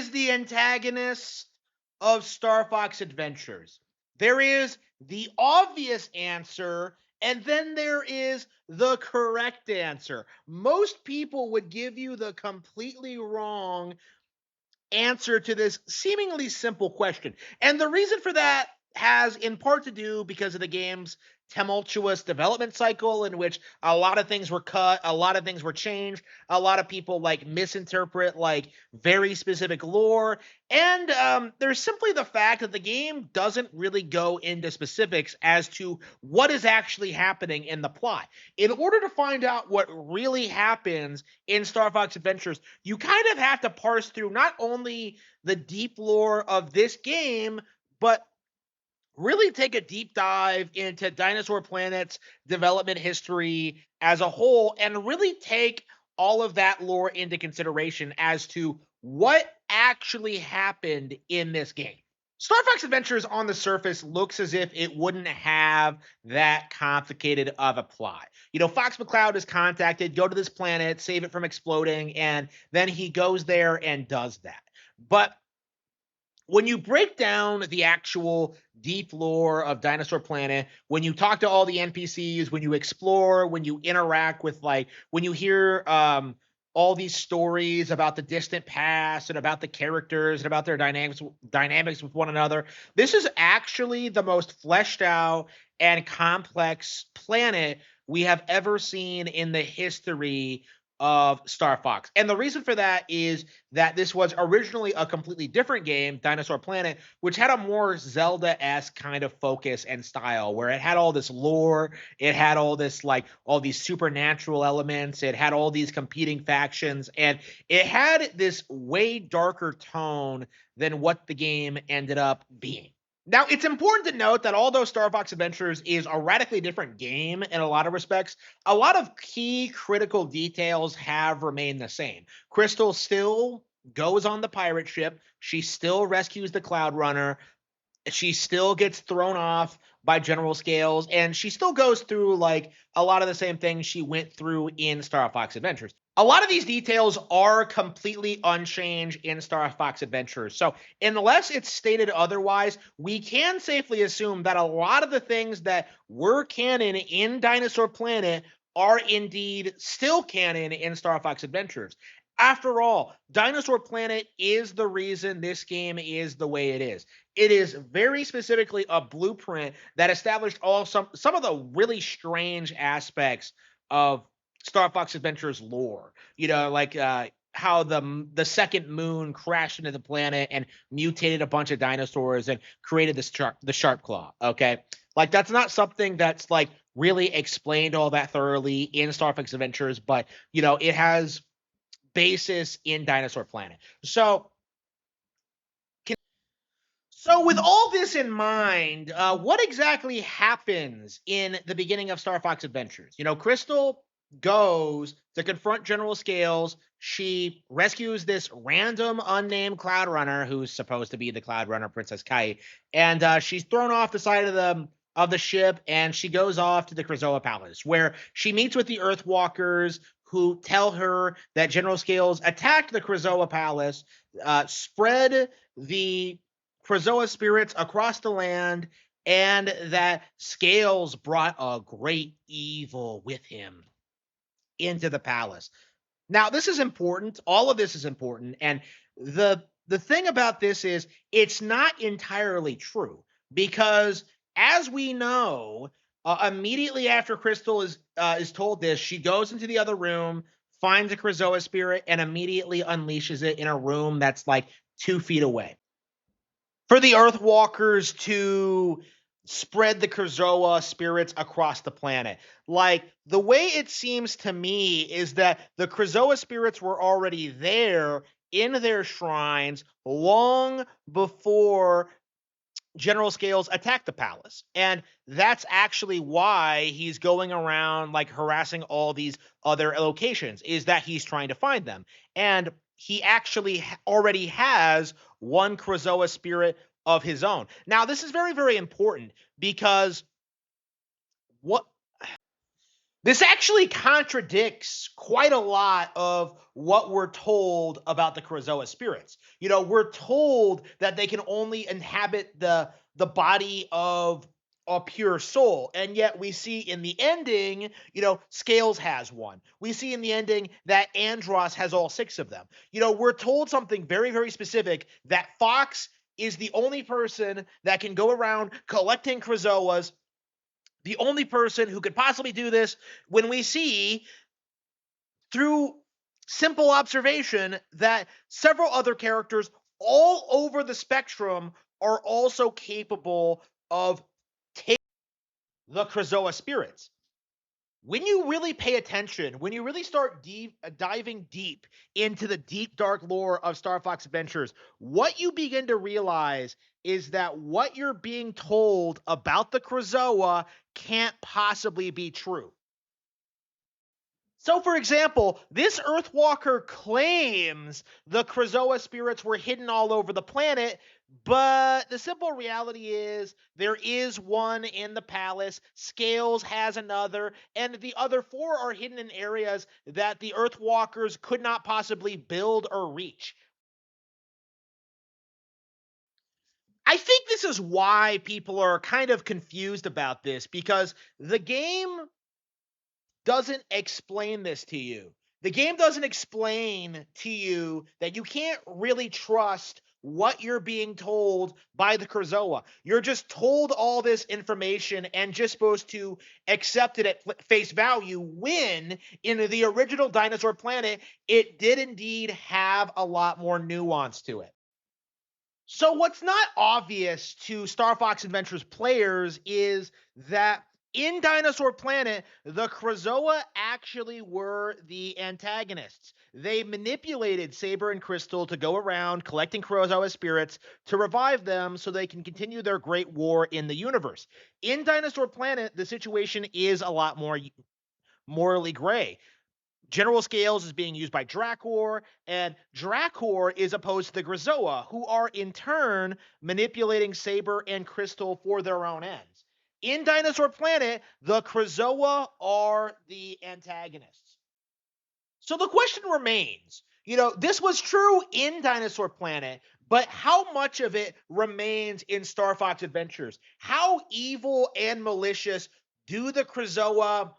is the antagonist of Star Fox Adventures? There is the obvious answer, and then there is the correct answer. Most people would give you the completely wrong answer to this seemingly simple question. And the reason for that has in part to do because of the game's tumultuous development cycle, in which a lot of things were cut, a lot of things were changed, a lot of people like misinterpret like very specific lore, and there's simply the fact that the game doesn't really go into specifics as to what is actually happening in the plot. In order to find out what really happens in Star Fox Adventures, you kind of have to parse through not only the deep lore of this game, but really take a deep dive into Dinosaur Planet's development history as a whole and really take all of that lore into consideration as to what actually happened in this game. Star Fox Adventures on the surface looks as if it wouldn't have that complicated of a plot. You know, Fox McCloud is contacted, go to this planet, save it from exploding, and then he goes there and does that. But when you break down the actual deep lore of Dinosaur Planet, when you talk to all the NPCs, when you explore, when you interact with when you hear all these stories about the distant past and about the characters and about their dynamics with one another, this is actually the most fleshed out and complex planet we have ever seen in the history of Star Fox. And the reason for that is that this was originally a completely different game, Dinosaur Planet, which had a more Zelda-esque kind of focus and style, where it had all this lore, it had all this all these supernatural elements, it had all these competing factions, and it had this way darker tone than what the game ended up being. Now, it's important to note that although Star Fox Adventures is a radically different game in a lot of respects, a lot of key critical details have remained the same. Crystal still goes on the pirate ship. She still rescues the Cloud Runner. She still gets thrown off by General Scales, and she still goes through a lot of the same things she went through in Star Fox Adventures. A lot of these details are completely unchanged in Star Fox Adventures. So unless it's stated otherwise, we can safely assume that a lot of the things that were canon in Dinosaur Planet are indeed still canon in Star Fox Adventures. After all, Dinosaur Planet is the reason this game is the way it is. It is very specifically a blueprint that established some of the really strange aspects of Star Fox Adventures lore. You know, how the second moon crashed into the planet and mutated a bunch of dinosaurs and created the Sharp Claw. Okay, that's not something that's really explained all that thoroughly in Star Fox Adventures, but it has basis in Dinosaur Planet. So with all this in mind, what exactly happens in the beginning of Star Fox Adventures? Crystal goes to confront General Scales. She rescues this random unnamed Cloud Runner who's supposed to be the Cloud Runner Princess Kite, and she's thrown off the side of the ship, and she goes off to the Krazoa Palace, where she meets with the Earthwalkers, who tell her that General Scales attacked the Krazoa Palace, spread the Krazoa spirits across the land, and that Scales brought a great evil with him into the palace. Now, this is important. All of this is important. And the thing about this is it's not entirely true, because as we know, immediately after Crystal is told this, she goes into the other room, finds a Krazoa spirit, and immediately unleashes it in a room that's 2 feet away. For the Earthwalkers to spread the Krazoa spirits across the planet. The way it seems to me is that the Krazoa spirits were already there in their shrines long before General Scales attacked the palace. And that's actually why he's going around harassing all these other locations, is that he's trying to find them. And he actually already has one Krazoa spirit of his own. Now, this is very, very important, because This actually contradicts quite a lot of what we're told about the Krazoa spirits. We're told that they can only inhabit the body of a pure soul, and yet we see in the ending, Scales has one. We see in the ending that Andros has all six of them. We're told something very, very specific, that Fox is the only person that can go around collecting Krazoas, the only person who could possibly do this, when we see through simple observation that several other characters all over the spectrum are also capable of taking the Krazoa spirits. When you really pay attention, when you really start diving deep into the deep, dark lore of Star Fox Adventures, what you begin to realize is that what you're being told about the Krazoa can't possibly be true. So, for example, this Earthwalker claims the Krazoa spirits were hidden all over the planet, but the simple reality is there is one in the palace, Scales has another, and the other four are hidden in areas that the Earthwalkers could not possibly build or reach. I think this is why people are kind of confused about this, because the game doesn't explain this to you. The game doesn't explain to you that you can't really trust what you're being told by the Krazoa. You're just told all this information and just supposed to accept it at face value, when in the original Dinosaur Planet, it did indeed have a lot more nuance to it. So, what's not obvious to Star Fox Adventures players is that in Dinosaur Planet, the Krazoa actually were the antagonists. They manipulated Saber and Crystal to go around collecting Krazoa spirits to revive them so they can continue their great war in the universe. In Dinosaur Planet, the situation is a lot more morally gray. General Scales is being used by Dracor, and Dracor is opposed to the Krazoa, who are in turn manipulating Saber and Crystal for their own ends. In Dinosaur Planet, the Krazoa are the antagonists. So the question remains, this was true in Dinosaur Planet, but how much of it remains in Star Fox Adventures? How evil and malicious do the Krazoa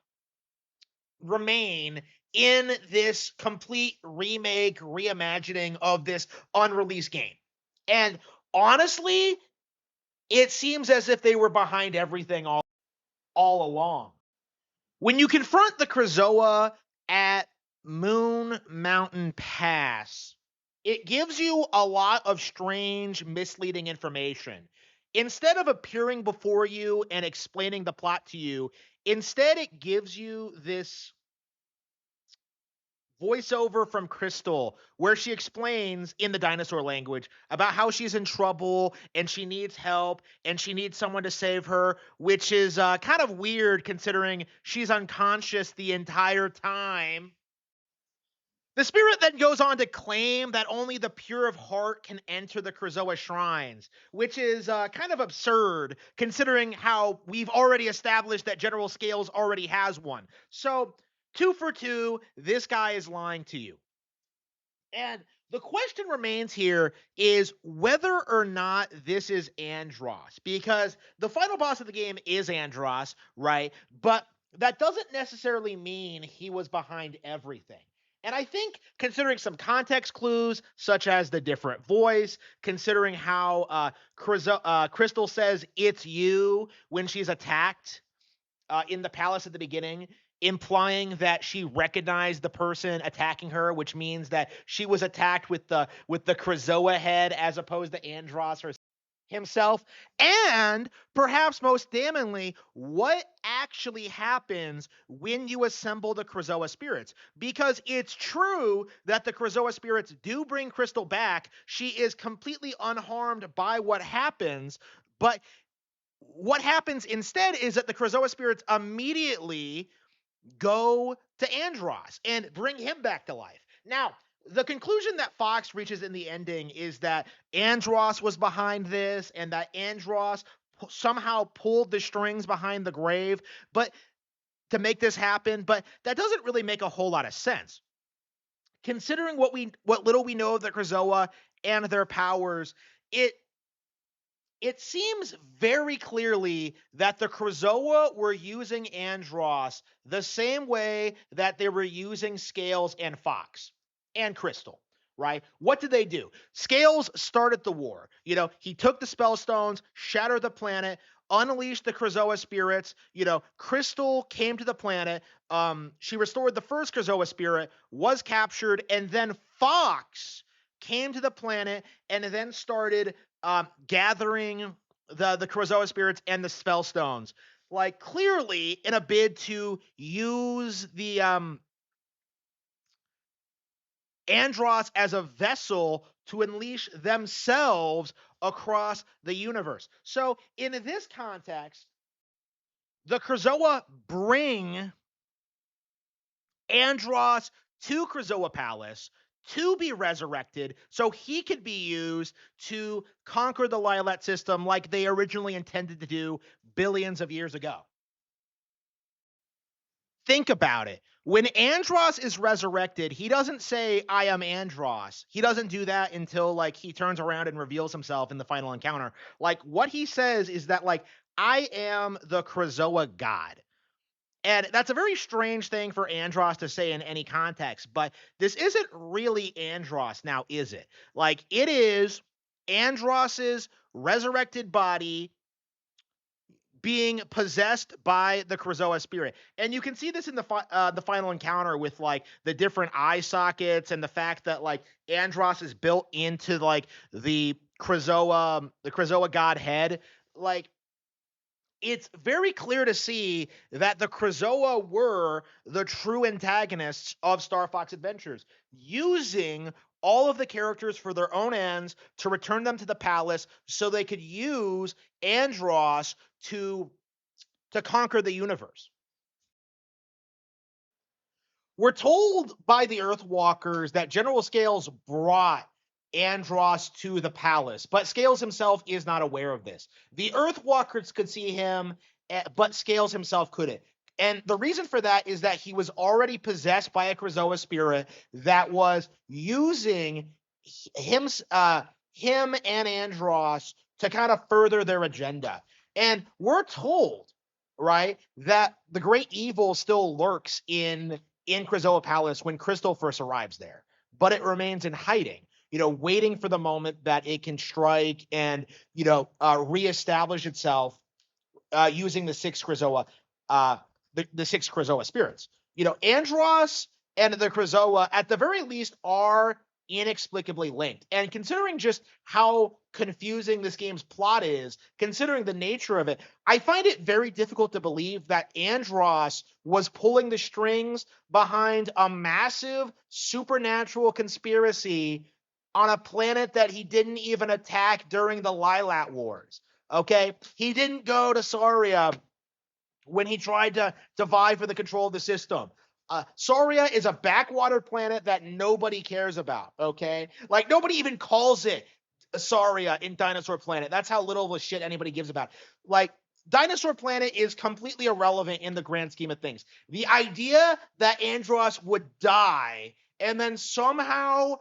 remain in this complete remake, reimagining of this unreleased game? And honestly, it seems as if they were behind everything all along. When you confront the Krazoa at Moon Mountain Pass, it gives you a lot of strange, misleading information. Instead of appearing before you and explaining the plot to you, instead it gives you this voiceover from Crystal where she explains in the dinosaur language about how she's in trouble and she needs help and she needs someone to save her, which is kind of weird considering she's unconscious the entire time. The spirit then goes on to claim that only the pure of heart can enter the Krazoa shrines, which is kind of absurd considering how we've already established that General Scales already has one. So, two for two, this guy is lying to you. And the question remains here is whether or not this is Andros, because the final boss of the game is Andros, right? But that doesn't necessarily mean he was behind everything. And I think considering some context clues, such as the different voice, considering how Crystal says it's you when she's attacked in the palace at the beginning, implying that she recognized the person attacking her, which means that she was attacked with the Krazoa head as opposed to Andros himself. And perhaps most damningly, what actually happens when you assemble the Krazoa spirits. Because it's true that the Krazoa spirits do bring Crystal back. She is completely unharmed by what happens, but what happens instead is that the Krazoa spirits immediately go to Andros and bring him back to life. Now, the conclusion that Fox reaches in the ending is that Andros was behind this and that Andros somehow pulled the strings behind the grave. But to make this happen, but that doesn't really make a whole lot of sense. Considering what little we know of the Krazoa and their powers, it seems very clearly that the Krazoa were using Andross the same way that they were using Scales and Fox and Crystal, right? What did they do? Scales started the war. He took the Spellstones, shattered the planet, unleashed the Krazoa spirits. Crystal came to the planet. She restored the first Krazoa spirit, was captured, and then Fox came to the planet and then started gathering the Krazoa spirits and the Spellstones, like clearly in a bid to use the Andross as a vessel to unleash themselves across the universe. So in this context, the Krazoa bring Andross to Krazoa Palace to be resurrected so he could be used to conquer the Lilat system like they originally intended to do billions of years ago. Think about it. When Andross is resurrected, he doesn't say, I am Andross. He doesn't do that until he turns around and reveals himself in the final encounter. What he says is that I am the Krazoa god. And that's a very strange thing for Andross to say in any context, but this isn't really Andross now, is it? It is Andross's resurrected body being possessed by the Krazoa spirit. And you can see this in the final encounter with the different eye sockets and the fact that Andross is built into the Krazoa godhead. It's very clear to see that the Krazoa were the true antagonists of Star Fox Adventures, using all of the characters for their own ends to return them to the palace so they could use Andross to conquer the universe. We're told by the Earthwalkers that General Scales brought Andross to the palace, but Scales himself is not aware of this. The Earthwalkers could see him, but Scales himself couldn't. And the reason for that is that he was already possessed by a Krazoa spirit that was using him and Andross to kind of further their agenda. And we're told, right, that the great evil still lurks in Krazoa Palace when Crystal first arrives there, but it remains in hiding, waiting for the moment that it can strike and, reestablish itself using the six Krazoa, the six Krazoa spirits. Andross and the Krazoa, at the very least, are inexplicably linked. And considering just how confusing this game's plot is, considering the nature of it, I find it very difficult to believe that Andross was pulling the strings behind a massive supernatural conspiracy on a planet that he didn't even attack during the Lilat Wars. Okay? He didn't go to Saria when he tried to vie for the control of the system. Saria is a backwater planet that nobody cares about, okay? Nobody even calls it Saria in Dinosaur Planet. That's how little of a shit anybody gives about it. Dinosaur Planet is completely irrelevant in the grand scheme of things. The idea that Andross would die and then somehow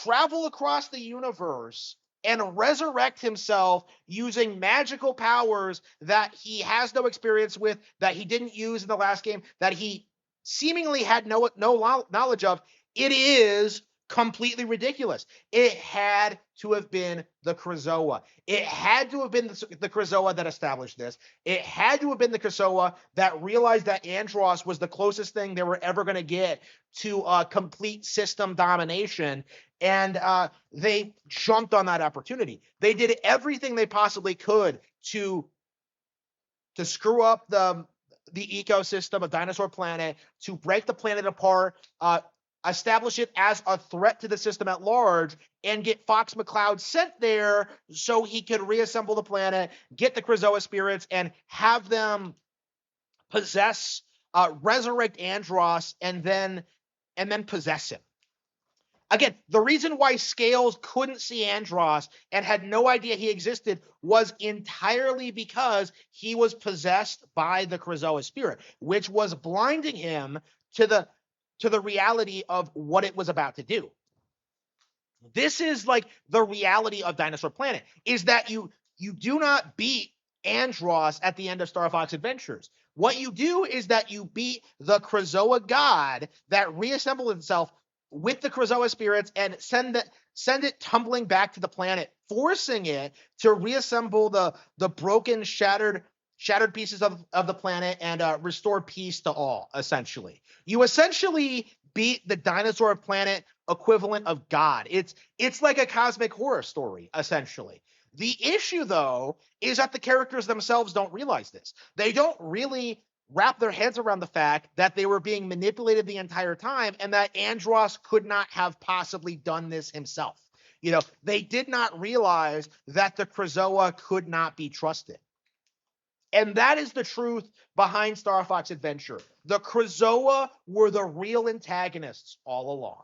travel across the universe and resurrect himself using magical powers that he has no experience with, that he didn't use in the last game, that he seemingly had no knowledge of, it is completely ridiculous. It had to have been the Krazoa. It had to have been the Krazoa that established this. It had to have been the Krazoa that realized that Andross was the closest thing they were ever going to get to complete system domination. And they jumped on that opportunity. They did everything they possibly could to screw up the ecosystem of Dinosaur Planet, to break the planet apart, establish it as a threat to the system at large, and get Fox McCloud sent there so he could reassemble the planet, get the Krazoa spirits, and have them resurrect Andross, and then possess him. Again, the reason why Scales couldn't see Andros and had no idea he existed was entirely because he was possessed by the Krazoa spirit, which was blinding him to the reality of what it was about to do. This is like the reality of Dinosaur Planet, is that you do not beat Andros at the end of Star Fox Adventures. What you do is that you beat the Krazoa god that reassembled itself with the Krazoa spirits and send it tumbling back to the planet, forcing it to reassemble the broken, shattered pieces of the planet and restore peace to all. Essentially, you essentially beat the Dinosaur Planet equivalent of God. It's like a cosmic horror story, essentially. The issue, though, is that the characters themselves don't realize this. They don't really wrap their heads around the fact that they were being manipulated the entire time and that Andros could not have possibly done this himself. They did not realize that the Krazoa could not be trusted. And that is the truth behind Star Fox Adventure. The Krazoa were the real antagonists all along.